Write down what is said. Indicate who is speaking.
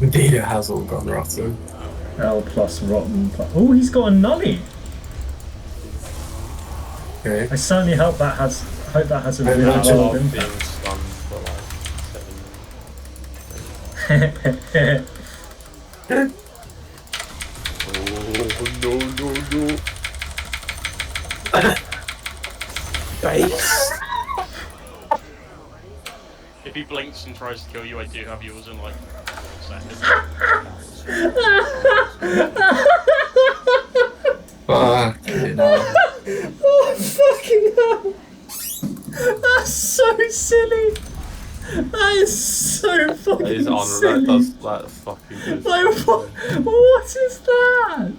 Speaker 1: Indeed, it has all gone rotten.
Speaker 2: L plus rotten. Oh, he's got a nully.
Speaker 1: Okay.
Speaker 2: I certainly hope that has a
Speaker 1: I
Speaker 2: really
Speaker 1: imagine
Speaker 2: well
Speaker 3: Being
Speaker 2: impact.
Speaker 3: stunned for like 7 Oh, no.
Speaker 1: Base.
Speaker 4: If he blinks and tries to kill you, I do have yours in like 4 seconds.
Speaker 1: Fucking hell.
Speaker 2: Oh, fucking hell. That's so silly. That is so fucking
Speaker 3: That is on.
Speaker 2: silly.
Speaker 3: That does that fucking good.
Speaker 2: Like, what is that?